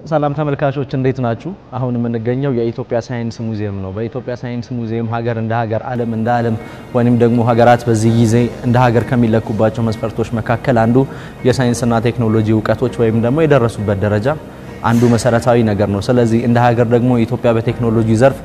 ሰላም ተመልካቾች እንዴት ናችሁ? አሁን የምንገኘው የኢትዮጵያ ሳይንስ ሙዚየም ነው። በኢትዮጵያ ሳይንስ ሙዚየም ሀገር እንደ ሀገር ዓለም እንደ ዓለም ወይንም ደግሞ ሀገራት በዚህ ጊዜ እንደ ሀገር ከሚለኩባቸው መስፈርቶች መካከል አንዱ የሳይንስና ቴክኖሎጂ ዕውቀቶች ወይም ደግሞ የደረሱበት ደረጃ አንዱ መሰረታዊ ነገር ነው። ስለዚህ እንደ ሀገር ደግሞ ኢትዮጵያ በቴክኖሎጂ ዘርፍ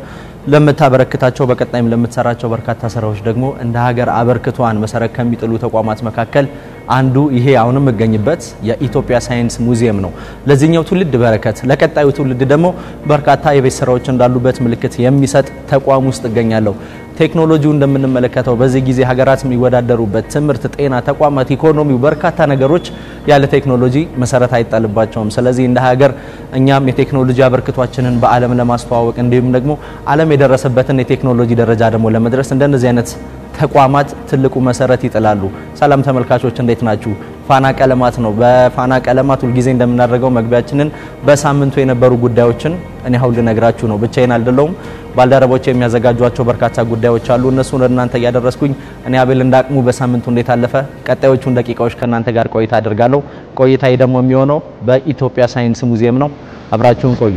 ለምታበረክታቸው በቀጣይም ለምትሰራቸው በርካታ ስራዎች ደግሞ እንደ ሀገር አበርክቷን መሰረት ከሚጥሉ ተቋማት መካከል አንዱ ይሄ አሁንም መገኝበት የኢትዮጵያ ሳይንስ ሙዚየም ነው። ለዚህኛው ትውልድ በረከት ለቀጣዩ ትውልድ ደግሞ በርካታ የቤት ስራዎች እንዳሉበት ምልክት የሚሰጥ ተቋም ውስጥ እገኛለሁ። ቴክኖሎጂው እንደምንመለከተው በዚህ ጊዜ ሀገራት የሚወዳደሩበት ትምህርት፣ ጤና ተቋማት፣ ኢኮኖሚው በርካታ ነገሮች ያለ ቴክኖሎጂ መሰረት አይጣልባቸውም። ስለዚህ እንደ ሀገር እኛም የቴክኖሎጂ አበርክቷችንን በዓለም ለማስተዋወቅ እንዲሁም ደግሞ ዓለም የደረሰበትን የቴክኖሎጂ ደረጃ ደግሞ ለመድረስ እንደነዚህ አይነት ተቋማት ትልቁ መሰረት ይጥላሉ። ሰላም ተመልካቾች እንዴት ናችሁ? ፋና ቀለማት ነው። በፋና ቀለማት ሁሉ ጊዜ እንደምናደርገው መግቢያችንን በሳምንቱ የነበሩ ጉዳዮችን እኔ ሀውል ነግራችሁ ነው። ብቻዬን አይደለሁም። ባልደረቦች የሚያዘጋጇቸው በርካታ ጉዳዮች አሉ። እነሱን እናንተ ያደረስኩኝ እኔ አቤል እንዳቅሙ በሳምንቱ እንዴት አለፈ ቀጣዮቹን ደቂቃዎች ከናንተ ጋር ቆይታ አደርጋለሁ። ቆይታዬ ደግሞ የሚሆነው በኢትዮጵያ ሳይንስ ሙዚየም ነው። አብራችሁን ቆዩ።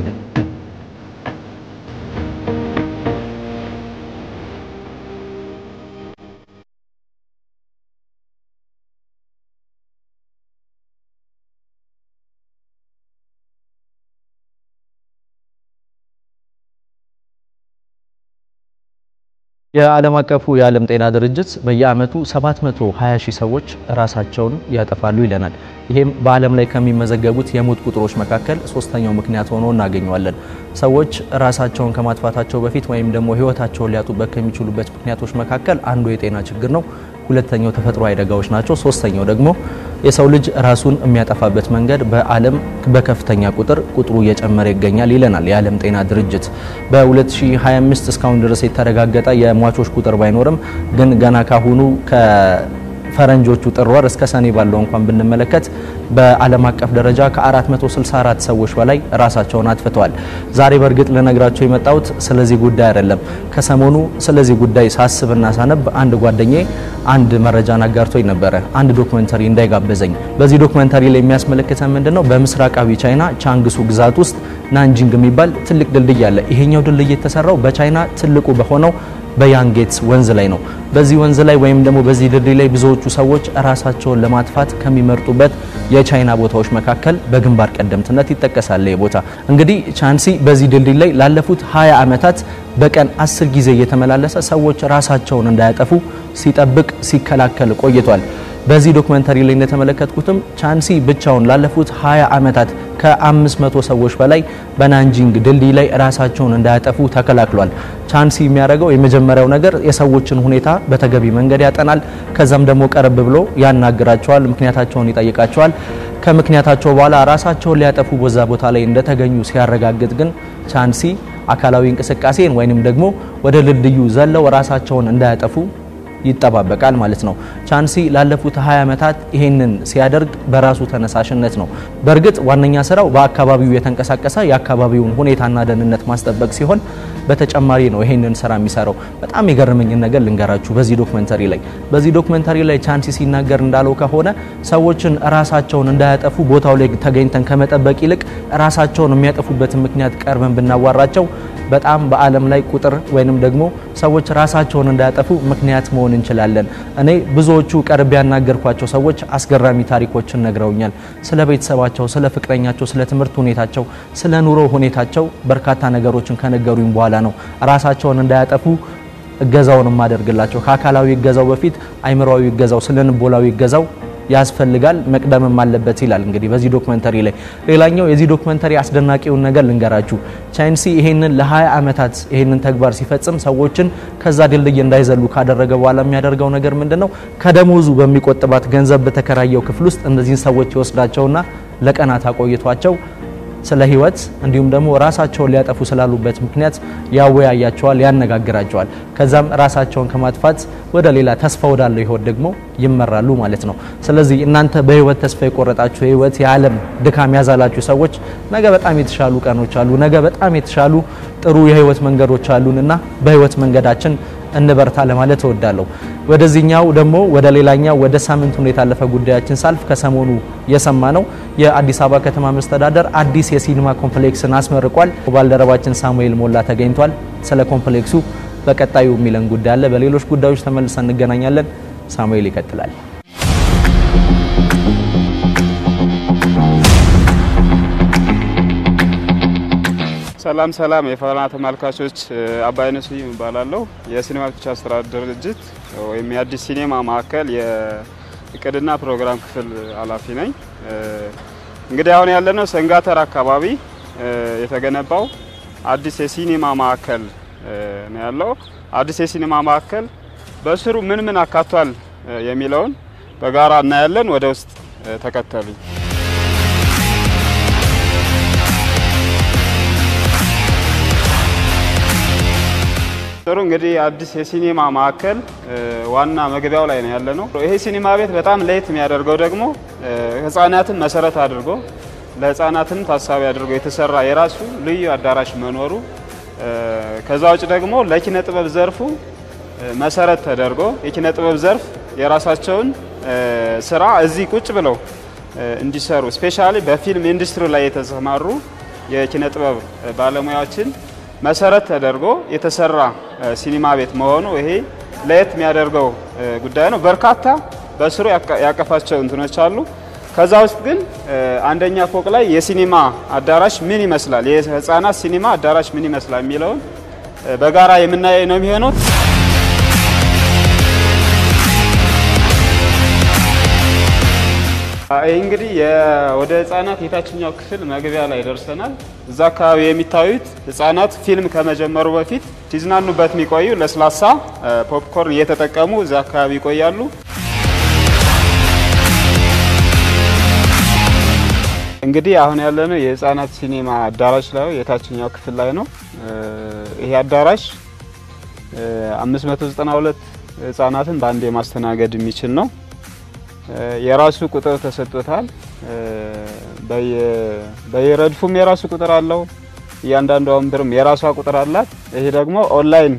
የዓለም አቀፉ የዓለም ጤና ድርጅት በየአመቱ 720 ሺህ ሰዎች ራሳቸውን ያጠፋሉ ይለናል። ይሄም በዓለም ላይ ከሚመዘገቡት የሞት ቁጥሮች መካከል ሶስተኛው ምክንያት ሆኖ እናገኘዋለን። ሰዎች ራሳቸውን ከማጥፋታቸው በፊት ወይም ደግሞ ህይወታቸውን ሊያጡበት ከሚችሉበት ምክንያቶች መካከል አንዱ የጤና ችግር ነው። ሁለተኛው ተፈጥሮ አደጋዎች ናቸው። ሶስተኛው ደግሞ የሰው ልጅ ራሱን የሚያጠፋበት መንገድ በዓለም በከፍተኛ ቁጥሩ እየጨመረ ይገኛል ይለናል የዓለም ጤና ድርጅት። በ2025 እስካሁን ድረስ የተረጋገጠ የሟቾች ቁጥር ባይኖርም ግን ገና ካሁኑ ፈረንጆቹ ጥር ወር እስከ ሰኔ ባለው እንኳን ብንመለከት በዓለም አቀፍ ደረጃ ከ464 ሰዎች በላይ ራሳቸውን አጥፍተዋል። ዛሬ በርግጥ ለነግራችሁ የመጣሁት ስለዚህ ጉዳይ አይደለም። ከሰሞኑ ስለዚህ ጉዳይ ሳስብና ሳነብ አንድ ጓደኛዬ አንድ መረጃን አጋርቶኝ ነበረ። አንድ ዶክመንተሪ እንዳይጋበዘኝ። በዚህ ዶክመንተሪ ላይ የሚያስመለክተን ምንድነው በምስራቃዊ ቻይና ቻንግሱ ግዛት ውስጥ ናንጂንግ የሚባል ትልቅ ድልድይ አለ። ይሄኛው ድልድይ የተሰራው በቻይና ትልቁ በሆነው በያንጌትስ ወንዝ ላይ ነው። በዚህ ወንዝ ላይ ወይም ደግሞ በዚህ ድልድይ ላይ ብዙዎቹ ሰዎች ራሳቸውን ለማጥፋት ከሚመርጡበት የቻይና ቦታዎች መካከል በግንባር ቀደምትነት ይጠቀሳል። የቦታ እንግዲህ ቻንሲ በዚህ ድልድይ ላይ ላለፉት 20 አመታት በቀን 10 ጊዜ እየተመላለሰ ሰዎች ራሳቸውን እንዳያጠፉ ሲጠብቅ ሲከላከል ቆይቷል። በዚህ ዶክመንተሪ ላይ እንደተመለከትኩትም ቻንሲ ብቻውን ላለፉት 20 አመታት ከ500 ሰዎች በላይ በናንጂንግ ድልድይ ላይ ራሳቸውን እንዳያጠፉ ተከላክሏል። ቻንሲ የሚያደርገው የመጀመሪያው ነገር የሰዎችን ሁኔታ በተገቢ መንገድ ያጠናል። ከዛም ደግሞ ቀረብ ብሎ ያናግራቸዋል፣ ምክንያታቸውን ይጠይቃቸዋል። ከምክንያታቸው በኋላ ራሳቸውን ሊያጠፉ በዛ ቦታ ላይ እንደተገኙ ሲያረጋግጥ ግን ቻንሲ አካላዊ እንቅስቃሴን ወይንም ደግሞ ወደ ድልድዩ ዘለው ራሳቸውን እንዳያጠፉ ይጠባበቃል ማለት ነው። ቻንሲ ላለፉት 20 አመታት ይሄንን ሲያደርግ በራሱ ተነሳሽነት ነው። በርግጥ ዋነኛ ስራው በአካባቢው የተንቀሳቀሰ የአካባቢውን ሁኔታና ደህንነት ማስጠበቅ ሲሆን በተጨማሪ ነው ይሄንን ስራ የሚሰራው። በጣም የገረመኝ ነገር ልንገራችሁ። በዚህ ዶክመንተሪ ላይ ቻንሲ ሲናገር እንዳለው ከሆነ ሰዎችን ራሳቸውን እንዳያጠፉ ቦታው ላይ ተገኝተን ከመጠበቅ ይልቅ ራሳቸውን የሚያጠፉበት ምክንያት ቀርበን ብናዋራቸው በጣም በዓለም ላይ ቁጥር ወይንም ደግሞ ሰዎች ራሳቸውን እንዳያጠፉ ምክንያት መሆን እንችላለን። እኔ ብዙዎቹ ቀርብ ያናገርኳቸው ሰዎች አስገራሚ ታሪኮችን ነግረውኛል። ስለ ቤተሰባቸው፣ ስለ ፍቅረኛቸው፣ ስለ ትምህርት ሁኔታቸው፣ ስለ ኑሮ ሁኔታቸው በርካታ ነገሮችን ከነገሩኝ በኋላ ነው ራሳቸውን እንዳያጠፉ እገዛውን ማደርግላቸው። ከአካላዊ እገዛው በፊት አይምሮአዊ እገዛው፣ ስለንቦላዊ እገዛው ያስፈልጋል መቅደምም አለበት ይላል። እንግዲህ በዚህ ዶክመንተሪ ላይ ሌላኛው የዚህ ዶክመንተሪ አስደናቂውን ነገር ልንገራችሁ። ቻንሲ ይሄንን ለ20 አመታት ይሄንን ተግባር ሲፈጽም ሰዎችን ከዛ ድልድይ እንዳይዘሉ ካደረገ በኋላ የሚያደርገው ነገር ምንድነው? ከደሞዙ በሚቆጥባት ገንዘብ በተከራየው ክፍል ውስጥ እነዚህን ሰዎች ይወስዳቸውና ለቀናት አቆይቷቸው ስለ ህይወት እንዲሁም ደግሞ ራሳቸውን ሊያጠፉ ስላሉበት ምክንያት ያወያያቸዋል፣ ያነጋግራቸዋል። ከዛም ራሳቸውን ከማጥፋት ወደ ሌላ ተስፋ ወዳለው ህይወት ደግሞ ይመራሉ ማለት ነው። ስለዚህ እናንተ በህይወት ተስፋ የቆረጣችሁ ህይወት የዓለም ድካም ያዛላችሁ ሰዎች ነገ በጣም የተሻሉ ቀኖች አሉ። ነገ በጣም የተሻሉ ጥሩ የህይወት መንገዶች አሉንና በህይወት መንገዳችን እንበርታ ለማለት እወዳለሁ። ወደዚህኛው ደግሞ ወደ ሌላኛው ወደ ሳምንት ሁኔታ ያለፈ ጉዳያችን ሳልፍ ከሰሞኑ የሰማነው የአዲስ አበባ ከተማ መስተዳደር አዲስ የሲኒማ ኮምፕሌክስን አስመርቋል። ባልደረባችን ሳሙኤል ሞላ ተገኝቷል። ስለ ኮምፕሌክሱ በቀጣዩ የሚለን ጉዳይ አለ። በሌሎች ጉዳዮች ተመልሰን እንገናኛለን። ሳሙኤል ይቀጥላል። ሰላም የፋና ተመልካቾች፣ አባይነህ ስዩም እባላለሁ። የሲኒማ ብቻ አስተዳደር ድርጅት ወይም የአዲስ ሲኒማ ማዕከል የእቅድና ፕሮግራም ክፍል ኃላፊ ነኝ። እንግዲህ አሁን ያለነው ሰንጋተራ አካባቢ የተገነባው አዲስ የሲኒማ ማዕከል ነው ያለው። አዲስ የሲኒማ ማዕከል በስሩ ምን አካቷል የሚለውን በጋራ እናያለን። ወደ ውስጥ ተከተሉኝ። ጥሩ እንግዲህ አዲስ የሲኒማ ማዕከል ዋና መግቢያው ላይ ነው ያለነው። ይሄ ሲኒማ ቤት በጣም ለየት የሚያደርገው ደግሞ ህፃናትን መሰረት አድርጎ ለህፃናትን ታሳቢ አድርጎ የተሰራ የራሱ ልዩ አዳራሽ መኖሩ፣ ከዛ ውጭ ደግሞ ለኪነ ጥበብ ዘርፉ መሰረት ተደርጎ የኪነ ጥበብ ዘርፍ የራሳቸውን ስራ እዚህ ቁጭ ብለው እንዲሰሩ ስፔሻሊ በፊልም ኢንዱስትሪ ላይ የተሰማሩ የኪነ ጥበብ ባለሙያዎችን መሰረት ተደርጎ የተሰራ ሲኒማ ቤት መሆኑ ይሄ ለየት የሚያደርገው ጉዳይ ነው። በርካታ በስሩ ያቀፋቸው እንትኖች አሉ። ከዛ ውስጥ ግን አንደኛ ፎቅ ላይ የሲኒማ አዳራሽ ምን ይመስላል፣ የህፃናት ሲኒማ አዳራሽ ምን ይመስላል የሚለውን በጋራ የምናየው ነው የሚሆነው። እንግዲህ ወደ ህፃናት የታችኛው ክፍል መግቢያ ላይ ደርሰናል። እዛ አካባቢ የሚታዩት ህፃናት ፊልም ከመጀመሩ በፊት ሲዝናኑበት የሚቆዩ ለስላሳ ፖፕኮርን እየተጠቀሙ እዛ አካባቢ ይቆያሉ። እንግዲህ አሁን ያለነው የህፃናት ሲኒማ አዳራሽ ላይ የታችኛው ክፍል ላይ ነው። ይሄ አዳራሽ 592 ህፃናትን በአንዴ ማስተናገድ የሚችል ነው። የራሱ ቁጥር ተሰጥቶታል። በየረድፉም የራሱ ቁጥር አለው። እያንዳንዱ ወንበርም የራሷ ቁጥር አላት። ይሄ ደግሞ ኦንላይን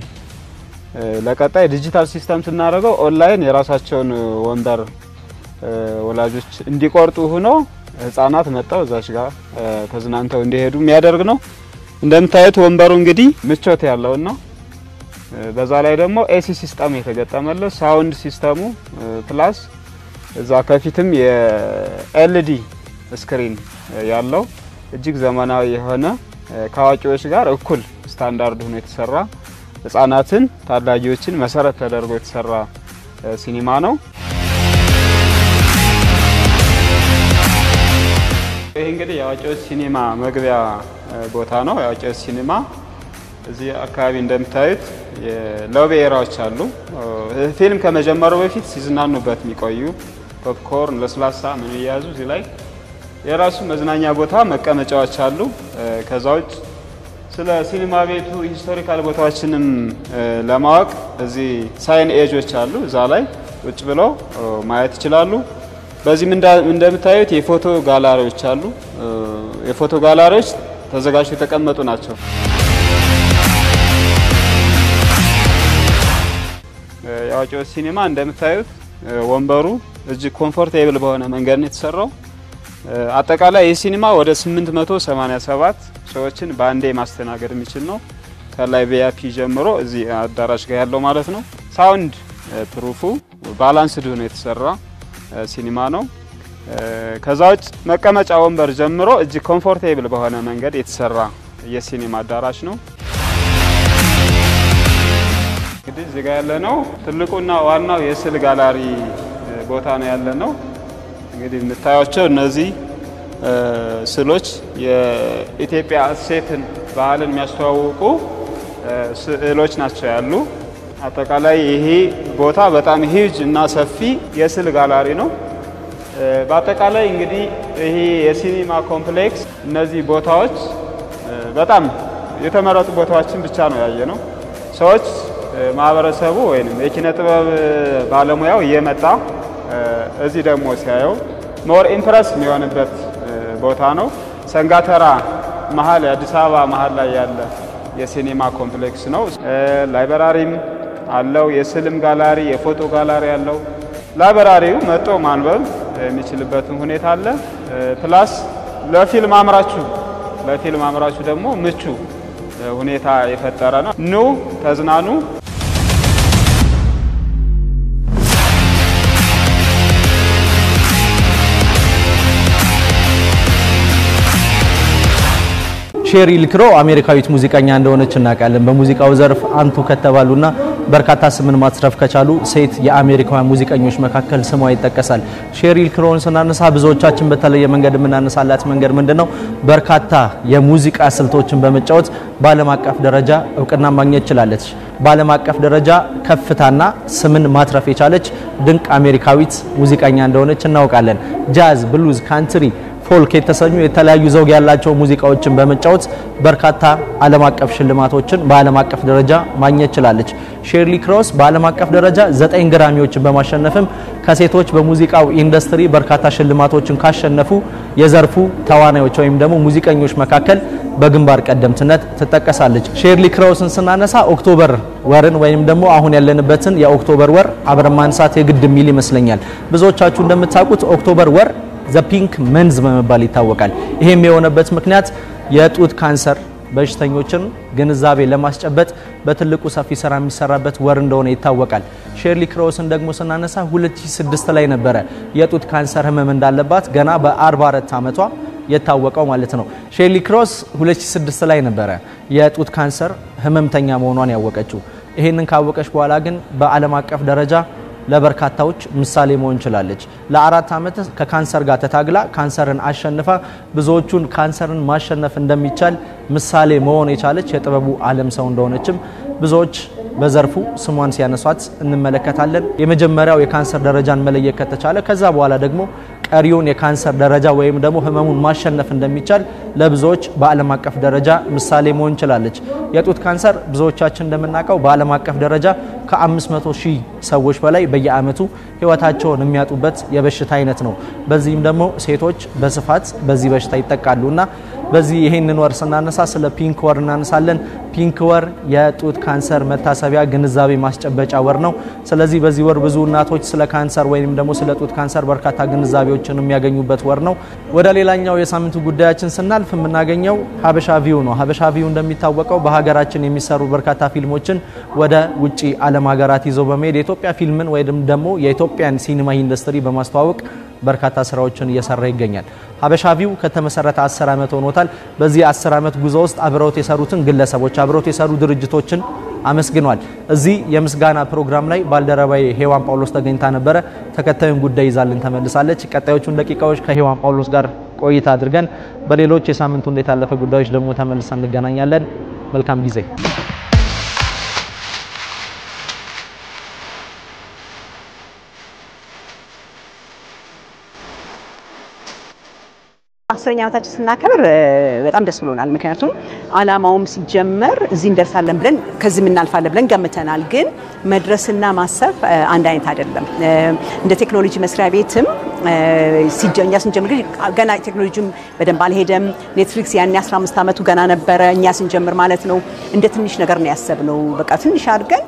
ለቀጣይ ዲጂታል ሲስተም ስናደርገው ኦንላይን የራሳቸውን ወንበር ወላጆች እንዲቆርጡ ሆኖ ህፃናት መጣው እዛች ጋር ተዝናንተው እንዲሄዱ የሚያደርግ ነው። እንደምታዩት ወንበሩ እንግዲህ ምቾት ያለውና በዛ ላይ ደግሞ ኤሲ ሲስተም የተገጠመለት ሳውንድ ሲስተሙ ፕላስ እዛ ከፊትም የኤልዲ ስክሪን ያለው እጅግ ዘመናዊ የሆነ ከአዋቂዎች ጋር እኩል ስታንዳርድ ሆኖ የተሰራ ህፃናትን ታዳጊዎችን መሰረት ተደርጎ የተሰራ ሲኒማ ነው። ይሄ እንግዲህ የአዋቂዎች ሲኒማ መግቢያ ቦታ ነው። የአዋቂዎች ሲኒማ እዚህ አካባቢ እንደምታዩት የሎቢ ኤሪያዎች አሉ። ፊልም ከመጀመሩ በፊት ሲዝናኑበት የሚቆዩ ፖፕኮርን ለስላሳ ምን ይያዙ እዚህ ላይ የራሱ መዝናኛ ቦታ መቀመጫዎች አሉ። ከዛ ውጭ ስለ ሲኒማ ቤቱ ሂስቶሪካል ቦታዎችንም ለማወቅ እዚህ ሳይን ኤጆች አሉ። እዛ ላይ ቁጭ ብለው ማየት ይችላሉ። በዚህ እንደምታዩት የፎቶ ጋላሪዎች አሉ። የፎቶ ጋላሪዎች ተዘጋጅተው የተቀመጡ ናቸው። የአዋቂዎች ሲኒማ እንደምታዩት ወንበሩ እጅግ ኮምፎርቴብል በሆነ መንገድ ነው የተሰራው። አጠቃላይ የሲኒማ ወደ 887 ሰዎችን በአንዴ ማስተናገድ የሚችል ነው። ከላይ ቪአይፒ ጀምሮ እዚህ አዳራሽ ጋር ያለው ማለት ነው። ሳውንድ ፕሩፉ ባላንስድ ሆኖ የተሰራ ሲኒማ ነው። ከዛ ውጭ መቀመጫ ወንበር ጀምሮ እጅግ ኮምፎርቴብል በሆነ መንገድ የተሰራ የሲኒማ አዳራሽ ነው። እንግዲህ እዚህ ጋር ያለነው ትልቁና ዋናው የስዕል ጋላሪ ቦታ ነው ያለነው። እንግዲህ የምታዩቸው እነዚህ ስዕሎች የኢትዮጵያ እሴትን ባህልን የሚያስተዋውቁ ስዕሎች ናቸው ያሉ። አጠቃላይ ይሄ ቦታ በጣም ሂጅ እና ሰፊ የስዕል ጋላሪ ነው። በአጠቃላይ እንግዲህ ይሄ የሲኒማ ኮምፕሌክስ እነዚህ ቦታዎች በጣም የተመረጡ ቦታዎችን ብቻ ነው ያየነው። ሰዎች ማህበረሰቡ ወይም የኪነ ጥበብ ባለሙያው እየመጣ እዚህ ደግሞ ሲያየው ሞር ኢምፕረስ የሚሆንበት ቦታ ነው። ሰንጋተራ መሀል አዲስ አበባ መሀል ላይ ያለ የሲኒማ ኮምፕሌክስ ነው። ላይብራሪም አለው የስልም ጋላሪ የፎቶ ጋላሪ አለው ላይብራሪው መጥቶ ማንበብ የሚችልበትን ሁኔታ አለ ፕላስ ለፊልም አምራቹ ደግሞ ምቹ ሁኔታ የፈጠረ ነው ኑ ተዝናኑ ሼሪል ክሮ አሜሪካዊት ሙዚቀኛ እንደሆነች እናውቃለን በሙዚቃው ዘርፍ አንቱ ከተባሉና በርካታ ስምን ማስረፍ ከቻሉ ሴት የአሜሪካውያን ሙዚቀኞች መካከል ስሟ ይጠቀሳል ሼሪል ክሮን ስናነሳ ብዙዎቻችን በተለየ መንገድ ምናነሳላት መንገድ ምንድነው በርካታ የሙዚቃ ስልቶችን በመጫወት በዓለም አቀፍ ደረጃ እውቅና ማግኘት ይችላልች በዓለም አቀፍ ደረጃ ከፍታና ስምን ማትረፍ የቻለች ድንቅ አሜሪካዊት ሙዚቀኛ እንደሆነች እናውቃለን ጃዝ ብሉዝ ካንትሪ ፎልክ የተሰኙ የተለያዩ ዘውግ ያላቸው ሙዚቃዎችን በመጫወት በርካታ ዓለም አቀፍ ሽልማቶችን በዓለም አቀፍ ደረጃ ማግኘት ይችላልች ሼርሊ ክሮስ በዓለም አቀፍ ደረጃ 9 ግራሚዎችን በማሸነፍም ከሴቶች በሙዚቃው ኢንዱስትሪ በርካታ ሽልማቶችን ካሸነፉ የዘርፉ ተዋናዮች ወይም ደግሞ ሙዚቀኞች መካከል በግንባር ቀደምትነት ትጠቀሳለች ሼርሊ ክሮስን ስናነሳ ኦክቶበር ወርን ወይም ደግሞ አሁን ያለንበትን የኦክቶበር ወር አብረን ማንሳት የግድ ሚል ይመስለኛል ብዙዎቻችሁ እንደምታውቁት ኦክቶበር ወር ዘ ፒንክ መንዝ በመባል ይታወቃል ይሄም የሆነበት ምክንያት የጡት ካንሰር በሽተኞችን ግንዛቤ ለማስጨበጥ በትልቁ ሰፊ ስራ የሚሰራበት ወር እንደሆነ ይታወቃል ሼርሊ ክሮስን ደግሞ ስናነሳ 2006 ላይ ነበረ የጡት ካንሰር ህመም እንዳለባት ገና በ44 ዓመቷ የታወቀው ማለት ነው ሼርሊ ክሮስ 2006 ላይ ነበረ የጡት ካንሰር ህመምተኛ መሆኗን ያወቀችው ይሄንን ካወቀች በኋላ ግን በዓለም አቀፍ ደረጃ ለበርካታዎች ምሳሌ መሆን ይችላልች ለ4 ዓመት ከካንሰር ጋር ተታግላ ካንሰርን አሸንፋ ብዙዎቹን ካንሰርን ማሸነፍ እንደሚቻል ምሳሌ መሆን የቻለች የጥበቡ ዓለም ሰው እንደሆነችም ብዙዎች በዘርፉ ስሟን ሲያነሷት እንመለከታለን የመጀመሪያው የካንሰር ደረጃን መለየት ከተቻለ ከዛ በኋላ ደግሞ ቀሪውን የካንሰር ደረጃ ወይም ደግሞ ህመሙን ማሸነፍ እንደሚቻል ለብዙዎች በዓለም አቀፍ ደረጃ ምሳሌ መሆን ይችላልች የጡት ካንሰር ብዙዎቻችን እንደምናውቀው በዓለም አቀፍ ደረጃ ከ500,000 ሰዎች በላይ በየአመቱ ህይወታቸውን የሚያጡበት የበሽታ አይነት ነው በዚህም ደግሞ ሴቶች በስፋት በዚህ በሽታ ይጠቃሉና በዚህ ይሄንን ወር ስናነሳ ስለ ፒንክ ወር እናነሳለን ፒንክ ወር የጡት ካንሰር መታሰቢያ ግንዛቤ ማስጨበጫ ወር ነው ስለዚህ በዚህ ወር ብዙ እናቶች ስለ ካንሰር ወይንም ደግሞ ስለ ጡት ካንሰር በርካታ ግንዛቤዎችን የሚያገኙበት ወር ነው ወደ ሌላኛው የሳምንቱ ጉዳያችን ስናልፍ የምናገኘው ሀበሻ ቪው ነው ሀበሻ ቪው እንደሚታወቀው በሀገራችን የሚሰሩ በርካታ ፊልሞችን ወደ ውጪ ዓለም ሀገራት ይዘው በመሄድ የኢትዮጵያ ፊልምን ወይንም ደግሞ የኢትዮጵያን ሲኒማ ኢንዱስትሪ በማስተዋወቅ በርካታ ስራዎችን እየሰራ ይገኛል ሀበሻ ቪው ከተመሰረተ 10 ዓመት ሆኖታል በዚህ 10 ዓመት ጉዞ ውስጥ አብረውት የሰሩትን ግለሰቦች አብረውት የሰሩ ድርጅቶችን አመስግኗል እዚህ የምስጋና ፕሮግራም ላይ ባልደረባዬ ሄዋን ጳውሎስ ተገኝታ ነበር ተከታዩን ጉዳይ ይዛልን ተመልሳለች ቀጣዮቹን ደቂቃዎች ከሄዋን ጳውሎስ ጋር ቆይታ አድርገን በሌሎች የሳምንቱ እንዴት ያለፈ ጉዳዮች ደግሞ ተመልሰን እንገናኛለን መልካም ጊዜ አስረኛ ዓመታችን ስናከብር በጣም ደስ ብሎናል ምክንያቱም አላማውም ሲጀመር እዚህ እንደርሳለን ብለን ከዚህ እናልፋለን ብለን ገምተናል ግን መድረስና ማሰብ አንድ አይነት አይደለም እንደ ቴክኖሎጂ መስሪያ ቤትም ሲጀኛ ስንጀምር ገና ቴክኖሎጂም በደንብ አልሄደም ኔትፍሊክስ ያን 15 ዓመቱ ገና ነበረ እኛ ስንጀምር ማለት ነው እንደ ትንሽ ነገር ነው ያሰብነው በቃ ትንሽ አድርገን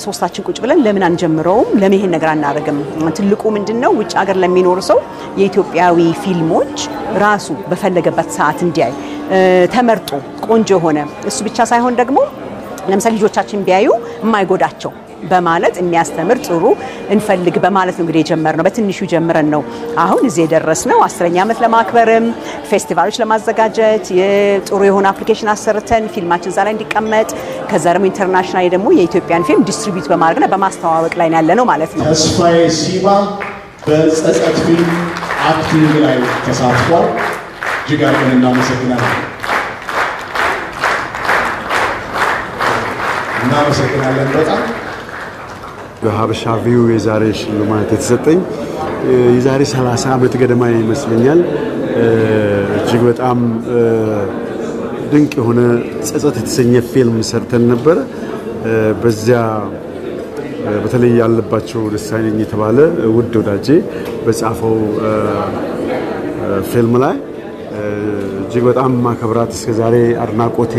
ሶስታችን ቁጭ ብለን ለምን አንጀምረውም ለምን ይሄን ነገር አናደርግም ትልቁ ምንድነው ውጭ ሀገር ለሚኖር ሰው የኢትዮጵያዊ ፊልሞች ራሱ በፈለገበት ሰዓት እንዲያይ ተመርጦ ቆንጆ ሆነ እሱ ብቻ ሳይሆን ደግሞ ለምሳሌ ልጆቻችን ቢያዩ የማይጎዳቸው በማለት የሚያስተምር ጥሩ እንፈልግ በማለት ነው እንግዲህ የጀመርነው በትንሹ ጀምረን ነው አሁን እዚህ የደረስነው 10ኛ ዓመት ለማክበርም ፌስቲቫሎች ለማዘጋጀት ጥሩ የሆነ አፕሊኬሽን አሰርተን ፊልማችን ዛሬ እንዲቀመጥ ከዛ ደግሞ ኢንተርናሽናል ደግሞ የኢትዮጵያን ፊልም ዲስትሪቢዩት በማድረግና በማስተዋወቅ ላይ ያለነው ማለት ነው ተስፋዬ ሲማ በጸጸት ፊልም አክቲንግ ላይ ተሳትፏል እጅግ አድርገን እናመሰግናለን በጣም በሀበሻ ቪው የዛሬ ሽልማት የተሰጠኝ የዛሬ 30 ዓመት ገደማ ይመስለኛል እጅግ በጣም ድንቅ የሆነ ጸጸት የተሰኘ ፊልም ሰርተን ነበር በዚያ በተለይ ያለባቸው ደሳለኝ የተባለ ውድ ወዳጄ በጻፈው ፊልም ላይ እጅግ በጣም ማከብራት እስከዛሬ አድናቆቴ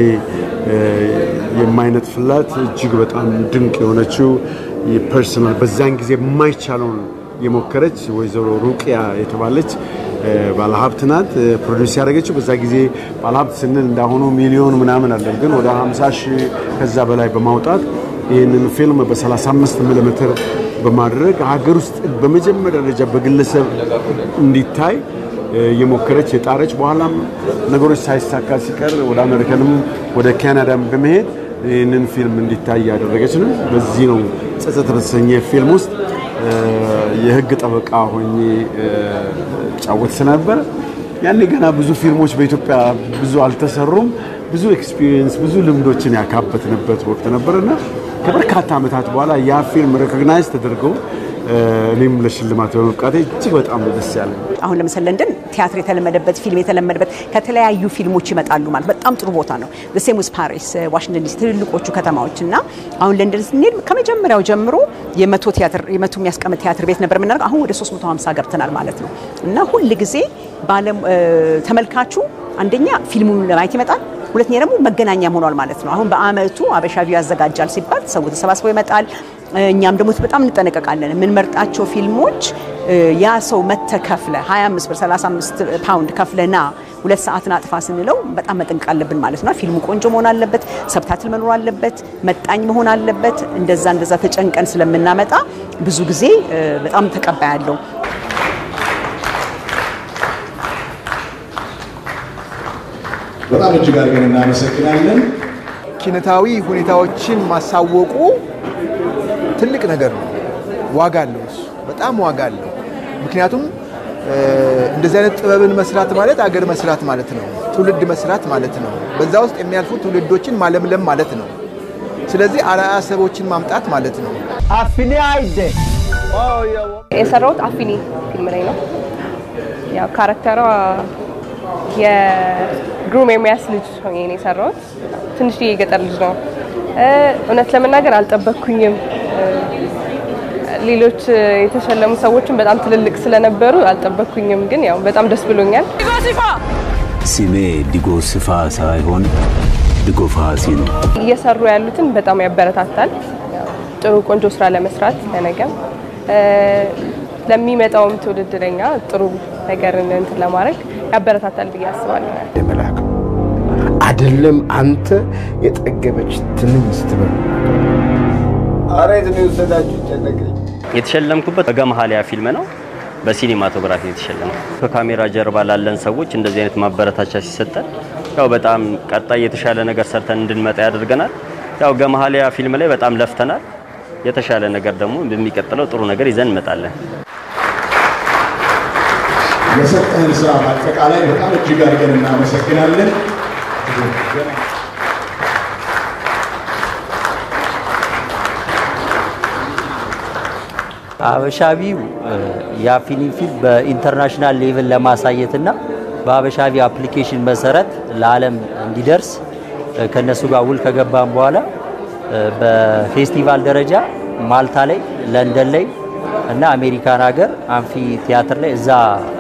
የማይነጥፍላት እጅግ በጣም ድንቅ የሆነችው ፐርሰናል በዛን ጊዜ የማይቻለውን የሞከረች ወይዘሮ ሩቂያ የተባለች ባለሀብት ናት። ፕሮዲዩስ ያደረገችው በዛ ጊዜ ባለሀብት ስንል እንዳሁኑ ሚሊዮን ምናምን አይደለም፣ ግን ወደ 50 ሺህ ከዛ በላይ በማውጣት ይህንን ፊልም በ35 ሚሊ ሜትር በማድረግ ሀገር ውስጥ በመጀመሪያ ደረጃ በግለሰብ እንዲታይ የሞከረች የጣረች በኋላም ነገሮች ሳይሳካ ሲቀር ወደ አሜሪካንም ወደ ካናዳም በመሄድ ይህንን ፊልም እንዲታይ ያደረገች ነው። በዚህ ነው ጸጸት በተሰኘ ፊልም ውስጥ የህግ ጠበቃ ሆኜ ጫወት ስለነበር ያኔ ገና ብዙ ፊልሞች በኢትዮጵያ ብዙ አልተሰሩም። ብዙ ኤክስፒሪየንስ ብዙ ልምዶችን ያካበትንበት ወቅት ነበርና ከበርካታ ዓመታት በኋላ ያ ፊልም ሪኮግናይዝ ተደርጎ እኔም ለሽልማት በመብቃቴ እጅግ በጣም ደስ ያለኝ። አሁን ለምሳሌ ለንደን ቲያትር የተለመደበት ፊልም የተለመደበት ከተለያዩ ፊልሞች ይመጣሉ ማለት በጣም ጥሩ ቦታ ነው። the same with Paris ዋሽንግተን ዲሲ ትልልቆቹ ከተማዎችና አሁን ለንደን ስንሄድ ከመጀመሪያው ጀምሮ የመቶ የሚያስቀምጥ ቲያትር ቤት ነበር የምናደርገው። አሁን ወደ 350 ገብተናል ማለት ነው። እና ሁሉ ጊዜ ባለም ተመልካቹ አንደኛ ፊልሙን ለማየት ይመጣል፣ ሁለተኛ ደግሞ መገናኛም ሆኗል ማለት ነው። አሁን በአመቱ አበሻቪው ያዘጋጃል ሲባል ሰው ተሰባስቦ ይመጣል። እኛም ደግሞ በጣም እንጠነቀቃለን። ምን መርጣቸው ፊልሞች ያ ሰው መተከፍለ 25 ብር 35 ፓውንድ ከፍለና 2 ሰዓትን አጥፋ ስንለው በጣም መጠንቀቅ አለብን ማለት ነው። ፊልሙ ቆንጆ መሆን አለበት፣ ሰብታይትል መኖር አለበት፣ መጣኝ መሆን አለበት። እንደዛ ተጨንቀን ስለምናመጣ ብዙ ጊዜ በጣም ተቀባይ ያለው በጣም እጅግ አድርገን እናመሰግናለን። ኪነታዊ ሁኔታዎችን ማሳወቁ ትልቅ ነገር ነው። ዋጋ አለው፣ በጣም ዋጋ አለው። ምክንያቱም እንደዚህ አይነት ጥበብን መስራት ማለት አገር መስራት ማለት ነው፣ ትውልድ መስራት ማለት ነው። በዛ ውስጥ የሚያልፉ ትውልዶችን ማለምለም ማለት ነው። ስለዚህ አርአያ ሰዎችን ማምጣት ማለት ነው። አፊኒ አይደ የሰራሁት አፊኒ ፊልም ላይ ነው። ያው ካራክተሯ የግሩም ኤርሚያስ ልጅ ሆኜ ነው የሰራሁት። ትንሽ የገጠር ልጅ ነው። እውነት ለመናገር አልጠበቅኩኝም። ሌሎች የተሸለሙ ሰዎችን በጣም ትልልቅ ስለነበሩ አልጠበቅኩኝም፣ ግን ያው በጣም ደስ ብሎኛል። ስሜ ዲጎስፋ ሳይሆን ዲጎፋሲ ነው። እየሰሩ ያሉትን በጣም ያበረታታል። ጥሩ ቆንጆ ስራ ለመስራት ለነገም ለሚመጣውም ትውልድ ለኛ ጥሩ ነገር እንትን ለማድረግ ያበረታታል ብዬ አስባለሁ። ደመላክ አይደለም አንተ የጠገበች ትንኝ ስትበል አሬት ነው ሰዳችሁ ጨነቀኝ። የተሸለምኩበት በገመሃሊያ ፊልም ነው። በሲኒማቶግራፊ የተሸለምኩት። ከካሜራ ጀርባ ላለን ሰዎች እንደዚህ አይነት ማበረታቻ ሲሰጠን ያው በጣም ቀጣይ የተሻለ ነገር ሰርተን እንድንመጣ ያደርገናል። ያው ገመሃሊያ ፊልም ላይ በጣም ለፍተናል። የተሻለ ነገር ደግሞ በሚቀጥለው ጥሩ ነገር ይዘን እንመጣለን። የሰጠን ስራ አጠቃላይ በጣም እጅግ አድርገን እናመሰግናለን። አበሻቪው የአፊኒ ፊልም በኢንተርናሽናል ሌቭል ለማሳየትና በአበሻቪ አፕሊኬሽን መሰረት ለዓለም እንዲደርስ ከነሱ ጋር ውል ከገባን በኋላ በፌስቲቫል ደረጃ ማልታ ላይ፣ ለንደን ላይ እና አሜሪካን ሀገር አምፊ ቲያትር ላይ እዛ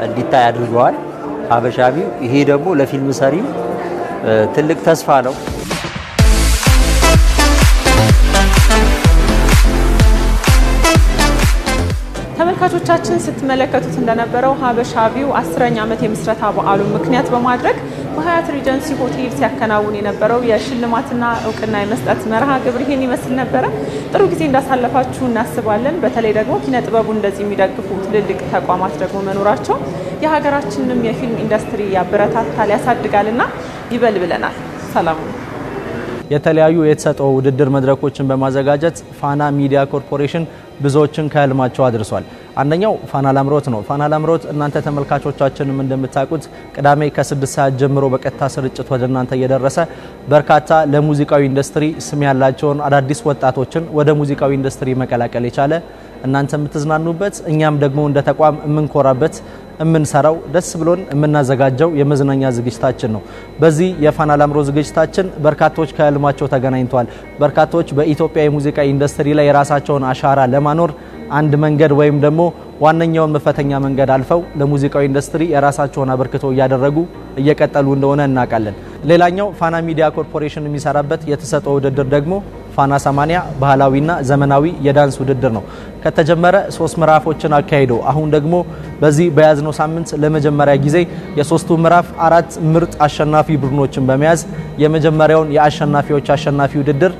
እንዲታይ አድርገዋል አበሻቪው። ይሄ ደግሞ ለፊልም ሰሪ ትልቅ ተስፋ ነው። ተመልካቾቻችን ስትመለከቱት እንደነበረው ሀበሻቪው 10ኛ ዓመት የምስረታ በዓሉን ምክንያት በማድረግ በሀያት ሪጀንሲ ሆቴል ሲያከናውን የነበረው የሽልማትና እውቅና የመስጠት መርሃ ግብር ይሄን ይመስል ነበረ። ጥሩ ጊዜ እንዳሳለፋችሁ እናስባለን። በተለይ ደግሞ ኪነ ጥበቡ እንደዚህ የሚደግፉ ትልልቅ ተቋማት ደግሞ መኖራቸው የሀገራችንንም የፊልም ኢንዱስትሪ ያበረታታል ያሳድጋልና ይበል ብለናል። ሰላም። የተለያዩ የተሰጠው ውድድር መድረኮችን በማዘጋጀት ፋና ሚዲያ ኮርፖሬሽን ብዙዎችን ከህልማቸው አድርሷል። አንደኛው ፋና ላምሮት ነው። ፋና ላምሮት እናንተ ተመልካቾቻችንም እንደምታውቁት ቅዳሜ ከ6 ሰዓት ጀምሮ በቀጥታ ስርጭት ወደ እናንተ እየደረሰ በርካታ ለሙዚቃዊ ኢንዱስትሪ ስም ያላቸውን አዳዲስ ወጣቶችን ወደ ሙዚቃዊ ኢንዱስትሪ መቀላቀል የቻለ እናንተ የምትዝናኑበት እኛም ደግሞ እንደ ተቋም የምንኮራበት የምንሰራው ደስ ብሎን የምናዘጋጀው የመዝናኛ ዝግጅታችን ነው። በዚህ የፋና ላምሮት ዝግጅታችን በርካቶች ከህልማቸው ተገናኝተዋል። በርካቶች በኢትዮጵያ የሙዚቃ ኢንዱስትሪ ላይ የራሳቸውን አሻራ ለማኖር አንድ መንገድ ወይም ደግሞ ዋነኛውን መፈተኛ መንገድ አልፈው ለሙዚቃው ኢንዱስትሪ የራሳቸውን አበርክቶ እያደረጉ እየቀጠሉ እንደሆነ እናውቃለን። ሌላኛው ፋና ሚዲያ ኮርፖሬሽን የሚሰራበት የተሰጠው ውድድር ደግሞ ፋና 80 ባህላዊና ዘመናዊ የዳንስ ውድድር ነው። ከተጀመረ 3 ምዕራፎችን አካሂዶ አሁን ደግሞ በዚህ በያዝነው ሳምንት ለመጀመሪያ ጊዜ የሶስቱ ምዕራፍ 4 ምርጥ አሸናፊ ቡድኖችን በመያዝ የመጀመሪያውን የአሸናፊዎች አሸናፊ ውድድር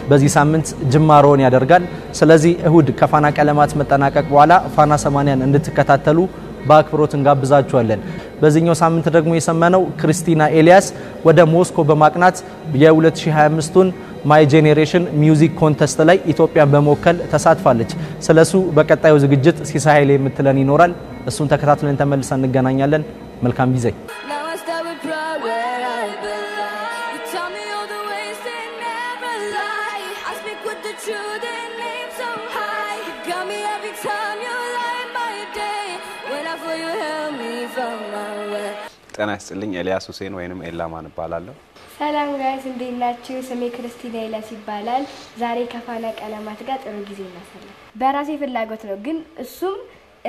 በዚህ ሳምንት ጅማሮን ያደርጋል። ስለዚህ እሁድ ከፋና ቀለማት መጠናቀቅ በኋላ ፋና 80ን እንድትከታተሉ በአክብሮት እንጋብዛችኋለን። በዚህኛው ሳምንት ደግሞ የሰማነው ክርስቲና ኤልያስ ወደ ሞስኮ በማቅናት የ2025ቱን ማይ ጄኔሬሽን ሚውዚክ ኮንቴስት ላይ ኢትዮጵያን በመወከል ተሳትፋለች። ስለሱ በቀጣዩ ዝግጅት ሲሳይል የምትለን ይኖራል። እሱን ተከታትለን ተመልሰን እንገናኛለን። መልካም ጊዜ። ጤና ይስጥልኝ። ኤልያስ ሁሴን ወይንም ኤላማን እባላለሁ። ሰላም ጋይስ እንዴት ናችሁ? ስሜ ክርስቲና ኤልያስ ይባላል። ዛሬ ከፋና ቀለማት ጋር ጥሩ ጊዜ እናሳለን። በራሴ ፍላጎት ነው ግን እሱም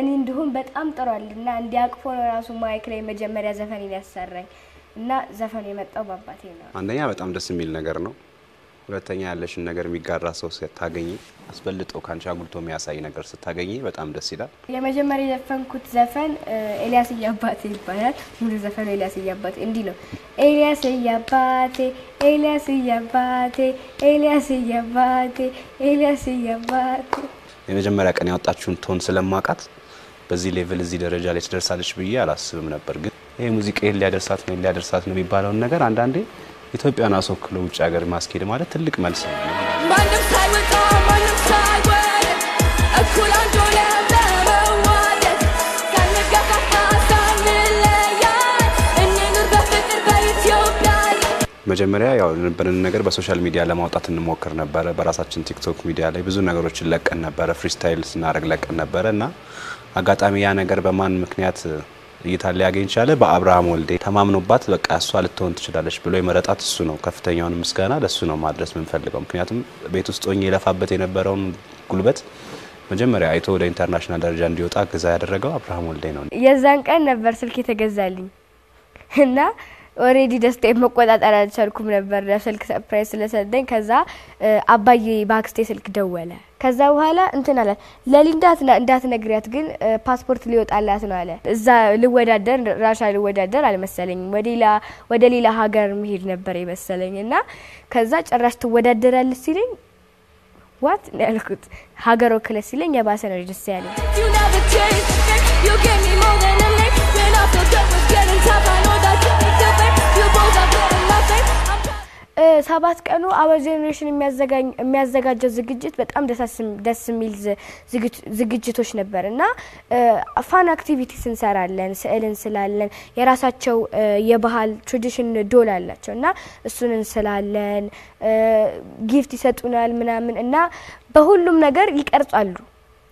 እኔ እንደሆን በጣም ጥሯልና እንዲያቅፎ ነው ራሱ ማይክ ላይ መጀመሪያ ዘፈን ያሰራኝ እና ዘፈኑ የመጣው ባባቴ ነው። አንደኛ በጣም ደስ የሚል ነገር ነው። ሁለተኛ ያለሽን ነገር የሚጋራ ሰው ስታገኚ አስበልጦ ካንቺ አጉልቶ የሚያሳይ ነገር ስታገኚ በጣም ደስ ይላል። የመጀመሪያ የዘፈንኩት ዘፈን ኤልያስ ያባቴ ይባላል። ሙሉ ዘፈኑ ኤልያስ ያባቴ እንዲህ ነው። ኤልያስ ያባቴ ኤልያስ ያባቴ ኤልያስ ያባቴ ኤልያስ ያባቴ የመጀመሪያ ቀን ያወጣችሁን ቶን ስለማቃት በዚህ ሌቭል እዚህ ደረጃ ላይ ትደርሳለች ብዬ አላስብም ነበር። ግን ይሄ ሙዚቃ ሊያደርሳት ነው የሚባለውን ነገር አንዳንዴ ኢትዮጵያን አስወክሎ ውጭ ሀገር ማስኬድ ማለት ትልቅ መልስ ነው። ማንም ሳይወጣ ማንም ሳይወድ እኩል አንድ ሆነን በመዋደድ ሳንገፋፋ ሳንለያይ እንኑር በፍቅር በኢትዮጵያ። መጀመሪያ ያው የነበረን ነገር በሶሻል ሚዲያ ለማውጣት እንሞክር ነበር። በራሳችን ቲክቶክ ሚዲያ ላይ ብዙ ነገሮችን ለቀን ነበር፣ ፍሪስታይል ስናደርግ ለቀን ነበር እና አጋጣሚ ያ ነገር በማን ምክንያት እይታ ሊያገኝ ቻለ? በአብርሃም ወልዴ ተማምኖባት በቃ እሷ ልትሆን ትችላለች ብሎ የመረጣት እሱ ነው። ከፍተኛውን ምስጋና ለሱ ነው ማድረስ የምንፈልገው። ምክንያቱም ቤት ውስጥ ሆኜ የለፋበት የነበረውን ጉልበት መጀመሪያ አይቶ ወደ ኢንተርናሽናል ደረጃ እንዲወጣ ግዛ ያደረገው አብርሃም ወልዴ ነው። የዛን ቀን ነበር ስልክ የተገዛልኝ እና ኦሬዲ ደስታዬ መቆጣጠር አልቻልኩም ነበር ለስልክ ሰርፕራይዝ ስለሰጠኝ። ከዛ አባዬ ባክስቴ ስልክ ደወለ። ከዛ በኋላ እንትን አለ ለሊንዳት እንዳትነግሪያት ግን ፓስፖርት ሊወጣላት ነው አለ። እዛ ልወዳደር ራሻ ልወዳደር አልመሰለኝ ወደ ሌላ ሀገር መሄድ ነበር የመሰለኝና ከዛ ጭራሽ ትወዳደራለች ሲለኝ ዋት ያልኩት ሀገር ወክለ ሲለኝ የባሰ ነው ደስ ያለኝ። ሰባት ቀኑ አወር ጄኔሬሽን የሚያዘጋጀው ዝግጅት በጣም ደስ የሚል ዝግጅቶች ነበርና ፋን አክቲቪቲስ እንሰራለን፣ ስዕል እንስላለን፣ የራሳቸው የባህል ትራዲሽን ዶል አላቸውና እሱን እንስላለን፣ ጊፍት ይሰጡናል ምናምን እና በሁሉም ነገር ይቀርጻሉ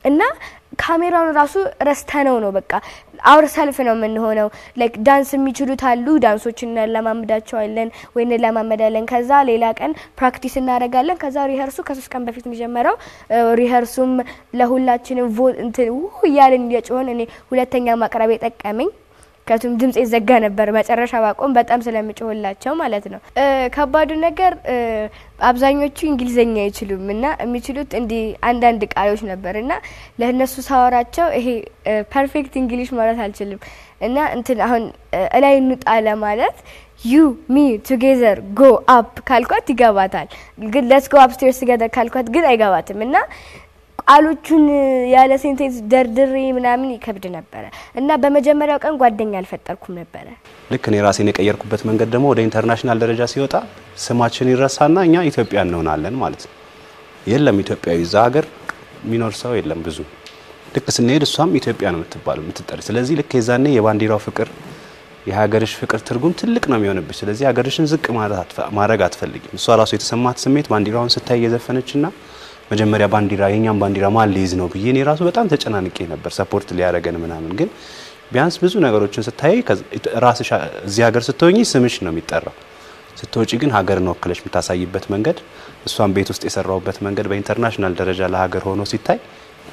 እና ካሜራውን ራሱ ረስተነው ነው በቃ አውር ሰልፍ ነው ምን ሆነው ላይክ ዳንስ የሚችሉት አሉ ዳንሶችን ለማመዳቸዋለን ወይ ለማመዳለን። ከዛ ሌላ ቀን ፕራክቲስ እናደርጋለን። ከዛ ሪሄርሱ ከ3 ቀን በፊት የሚጀምረው ሪሄርሱም ለሁላችንም እንትን ያለን እየጮህን እኔ ሁለተኛ ማቅረብ የጠቀመኝ ከቱም ድምጽ ይዘጋ ነበር መጨረሻ ባቆም በጣም ስለምጮህላቸው ማለት ነው። ከባዱ ነገር አብዛኞቹ እንግሊዘኛ አይችሉምና የሚችሉት እንዲ አንዳንድ ቃሎች ነበርና ለነሱ ሳወራቸው ይሄ ፐርፌክት እንግሊሽ ማለት አልችልም እና እንትን አሁን እላይ እንጣለ ማለት you me together go up ካልኳት ይገባታል። ግን let's go upstairs together ካልኳት ግን አይገባትም እና ቃሎቹን ያለ ሴንቴንስ ደርድሬ ምናምን ይከብድ ነበር እና በመጀመሪያው ቀን ጓደኛ አልፈጠርኩም ነበር። ልክ እኔ ራሴን የቀየርኩበት መንገድ ደግሞ ወደ ኢንተርናሽናል ደረጃ ሲወጣ ስማችን ይረሳና እኛ ኢትዮጵያ እንሆናለን ማለት ነው። የለም ኢትዮጵያዊ እዛ ሀገር የሚኖር ሰው የለም ብዙ። ልክ ስንሄድ እሷም ኢትዮጵያ ነው የምትጠሪ። ስለዚህ ልክ የዛኔ የባንዲራው ፍቅር የሀገርሽ ፍቅር ትርጉም ትልቅ ነው የሚሆንብሽ። ስለዚህ ሀገርሽን ዝቅ ማድረግ አትፈልጊም። እሷ ራሱ የተሰማት ስሜት ባንዲራውን ስታይ የዘፈነችና መጀመሪያ ባንዲራ የኛም ባንዲራ ማን ሊይዝ ነው ብዬ እኔ ራሱ በጣም ተጨናንቄ ነበር ሰፖርት ሊያረገን ምናምን። ግን ቢያንስ ብዙ ነገሮችን ስታይ ራስሽ እዚህ ሀገር ስትሆኚ ስምሽ ነው የሚጠራው። ስትወጪ ግን ሀገርን ወክለሽ የምታሳይበት መንገድ እሷን ቤት ውስጥ የሰራውበት መንገድ በኢንተርናሽናል ደረጃ ለሀገር ሆኖ ሲታይ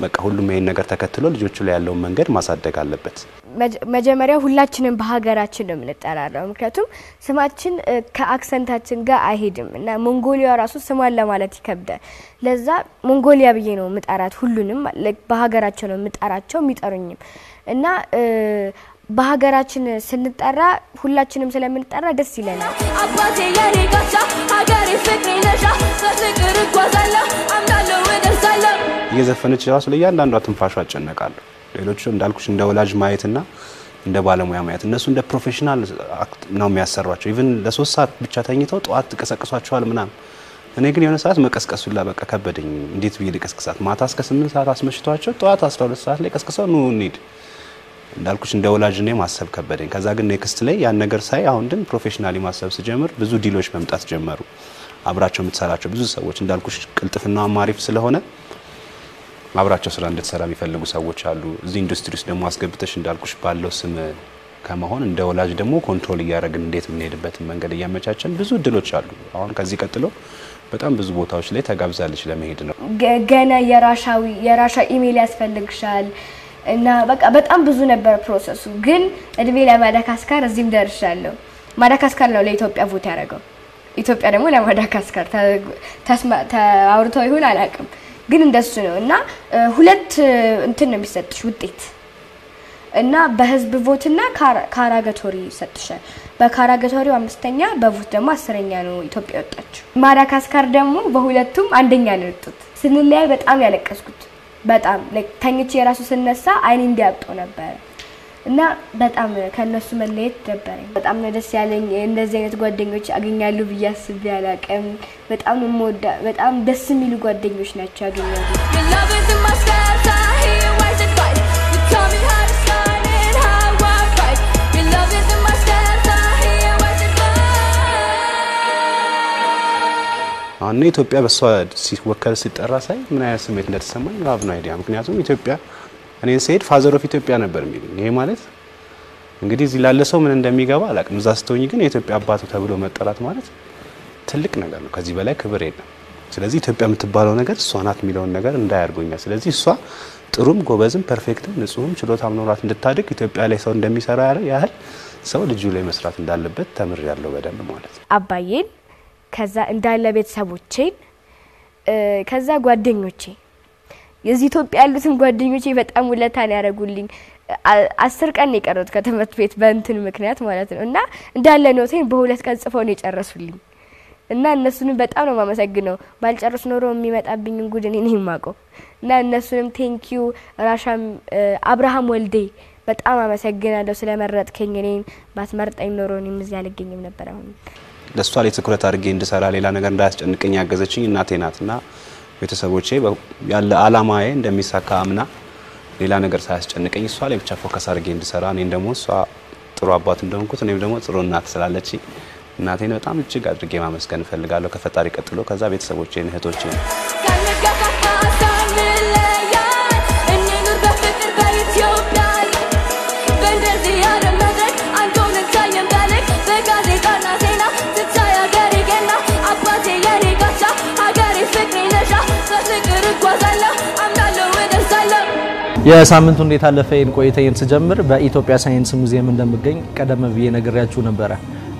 በቃ ሁሉም ይሄን ነገር ተከትሎ ልጆቹ ላይ ያለውን መንገድ ማሳደግ አለበት። መጀመሪያ ሁላችንም በሀገራችን ነው የምንጠራራው ምክንያቱም ስማችን ከአክሰንታችን ጋር አይሄድም እና ሞንጎሊያ ራሱ ስሟን ለማለት ይከብዳል ለዛ ሞንጎሊያ ብዬ ነው የምጠራት ሁሉንም በሀገራቸው ነው የምጠራቸው የሚጠሩኝም እና በሀገራችን ስንጠራ ሁላችንም ስለምንጠራ ደስ ይለናል አባቴ የኔ ጋሻ ሀገሬ ፍቅሬ ነሻ በፍቅር እጓዛለሁ አምናለሁ እደርሳለሁ እየዘፈነች ራሱ ለእያንዳንዷ ትንፋሿ አጨነቃለሁ ሌሎቹ እንዳልኩሽ እንደ ወላጅ ማየትና እንደ ባለሙያ ማየት እነሱ እንደ ፕሮፌሽናል ነው የሚያሰሯቸው ኢቭን ለ3 ሰዓት ብቻ ተኝተው ጧት ተቀሰቅሷቸዋል ምናምን እኔ ግን የሆነ ሰዓት መቀስቀሱላ በቃ ከበደኝ እንዴት ብዬ ልቀስቅሳት ማታ እስከ 8 ሰዓት አስመሽቷቸው ጧት 12 ሰዓት ላይ ቀስቅሰው ኑ እንሂድ እንዳልኩሽ እንደ ወላጅ እኔ ማሰብ ከበደኝ ከዛ ግን ኔክስት ላይ ያን ነገር ሳይ አሁን ግን ፕሮፌሽናሊ ማሰብ ሲጀምር ብዙ ዲሎች መምጣት ጀመሩ አብራቸው የምትሰራቸው ብዙ ሰዎች እንዳልኩሽ ቅልጥፍናው አማሪፍ ስለሆነ አብራቸው ስራ እንድትሰራ የሚፈልጉ ሰዎች አሉ እዚህ ኢንዱስትሪ ውስጥ ደግሞ አስገብተሽ እንዳልኩሽ ባለው ስም ከመሆን እንደ ወላጅ ደግሞ ኮንትሮል እያደረግን እንዴት እንሄድበት መንገድ እያመቻቸን ብዙ ድሎች አሉ አሁን ከዚህ ቀጥሎ በጣም ብዙ ቦታዎች ላይ ተጋብዛለች ለመሄድ ነው ገና የራሻ ኢሜል ያስፈልግሻል እና በቃ በጣም ብዙ ነበር ፕሮሰሱ ግን እድሜ ለማዳጋስካር እዚህም ደርሻለሁ ማዳጋስካር ነው ለኢትዮጵያ ቮት ያደረገው ኢትዮጵያ ደግሞ ለማዳጋስካር ታውርተው ይሁን አላቅም ግን እንደሱ ነው እና ሁለት እንትን ነው የሚሰጥሽ ውጤት እና በህዝብ ቮትና ካራጋቶሪ ይሰጥሻል በካራጋቶሪው 5ኛ በቮት ደግሞ 10ኛ ነው ኢትዮጵያ ወጣችው ማዳጋስካር ደግሞ በሁለቱም አንደኛ ነው ወጣት ስንለያይ በጣም ያለቀስኩት በጣም ተኝቼ የራሱ ስነሳ አይኔ እንዲያብጦ ነበር እና በጣም ከነሱ መለየት ደበረኝ በጣም ነው ደስ ያለኝ እንደዚህ አይነት ጓደኞች አገኛለሁ ብዬ አስቤ አላቀም በጣም ሞዳ በጣም ደስ የሚሉ ጓደኞች ናቸው አገኛለሁ አሁን ኢትዮጵያ በሷ ሲወከል ሲጠራ ሳይ ምን አይነት ስሜት እንደተሰማኝ ባብ ነው አይዲያ ምክንያቱም ኢትዮጵያ እኔን ሰይድ ፋዘር ኦፍ ኢትዮጵያ ነበር የሚሉኝ ይሄ ማለት እንግዲህ እዚህ ላለ ሰው ምን እንደሚገባ አላቅም እዛ ስትሆኝ ግን የኢትዮጵያ አባቱ ተብሎ መጠራት ማለት ትልቅ ነገር ነው ከዚህ በላይ ክብር የለም ስለዚህ ኢትዮጵያ የምትባለው ነገር እሷ ናት የሚለውን ነገር እንዳያርጎኛል ስለዚህ እሷ ጥሩም ጎበዝም ፐርፌክትም ንጹህም ችሎታም ኖራት እንድታድግ ኢትዮጵያ ላይ ሰው እንደሚሰራ ያህል ሰው ልጁ ላይ መስራት እንዳለበት ተምሬያለሁ በደንብ ማለት ነው አባዬን ከዛ እንዳለ ቤተሰቦቼን ከዛ ጓደኞቼ የዚህ ኢትዮጵያ ያሉትን ጓደኞቼ በጣም ውለታን ያረጉልኝ 10 ቀን የቀረውት ከተመት ቤት በእንትን ምክንያት ማለት ነው እና እንዳለ ኖቴን በሁለት ቀን ጽፈው ነው የጨረሱልኝ እና እነሱንም በጣም ነው ማመሰግነው ባልጨርስ ኖሮ የሚመጣብኝ እንጉድ እኔ ነኝ ማቀው እና እነሱንም ቴንክ ዩ ራሻም አብርሃም ወልዴ በጣም አመሰግናለሁ ስለመረጥከኝ እኔን ባትመርጠኝ ኖሮ እኔም እዚህ አልገኝም ነበር አሁን ለሷ ላይ ትኩረት አድርጌ እንድሰራ ሌላ ነገር እንዳያስጨንቀኝ ያገዘችኝ እናቴ ናትና ቤተሰቦቼ ያለ አላማዬ እንደሚሳካ አምና ሌላ ነገር ሳያስጨንቀኝ እሷ ላይ ብቻ ፎከስ አድርጌ እንድሰራ እኔን ደግሞ እሷ ጥሩ አባት እንደሆንኩት እኔም ደግሞ ጥሩ እናት ስላለች እናቴን በጣም እጅግ አድርጌ ማመስገን እፈልጋለሁ ከፈጣሪ ቀጥሎ ከዛ ቤተሰቦቼን እህቶቼን የሳምንቱ እንዴት አለፈ ቆይታዬን ስጀምር በኢትዮጵያ ሳይንስ ሙዚየም እንደምገኝ ቀደም ብዬ ነግሬያችሁ ነበር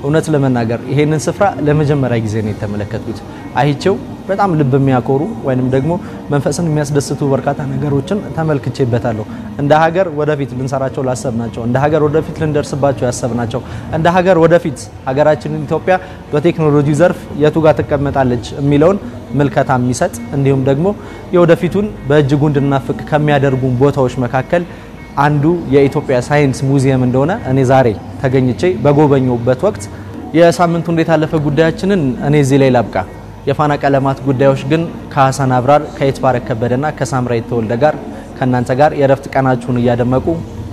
እውነት ለመናገር ይሄንን ስፍራ ለመጀመሪያ ጊዜ ነው የተመለከትኩት አይቼው በጣም ልብ የሚያኮሩ ወይንም ደግሞ መንፈስን የሚያስደስቱ በርካታ ነገሮችን ተመልክቼበታለሁ እንደ ሀገር ወደፊት ልንሰራቸው ላሰብናቸው እንደ ሀገር ወደፊት ልንደርስባቸው ያሰብናቸው እንደ ሀገር ወደፊት ሀገራችን ኢትዮጵያ በቴክኖሎጂ ዘርፍ የቱ ጋር ተቀመጣለች የሚለውን መልከታ የሚሰጥ እንዲሁም ደግሞ የወደፊቱን በእጅጉ እንድናፍቅ ከሚያደርጉ ቦታዎች መካከል አንዱ የኢትዮጵያ ሳይንስ ሙዚየም እንደሆነ እኔ ዛሬ ተገኝቼ በጎበኘውበት ወቅት የሳምንቱ እንዴት አለፈ ጉዳያችንን እኔ እዚህ ላይ ላብቃ የፋና ቀለማት ጉዳዮች ግን ከሐሰን አብራር ከይትባረክ ከበደና ከሳምራይት ተወልደ ጋር ከናንተ ጋር የረፍት ቀናችሁን እያደመቁ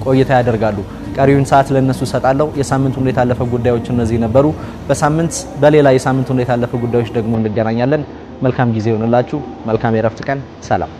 ቆይታ ያደርጋሉ ቀሪውን ሰዓት ለነሱ ሰጣለው የሳምንቱ እንዴት አለፈ ጉዳዮች እነዚህ ነበሩ በሳምንት በሌላ የሳምንቱ እንዴት አለፈ ጉዳዮች ደግሞ እንገናኛለን መልካም ጊዜ ይሁንላችሁ መልካም የረፍት ቀን ሰላም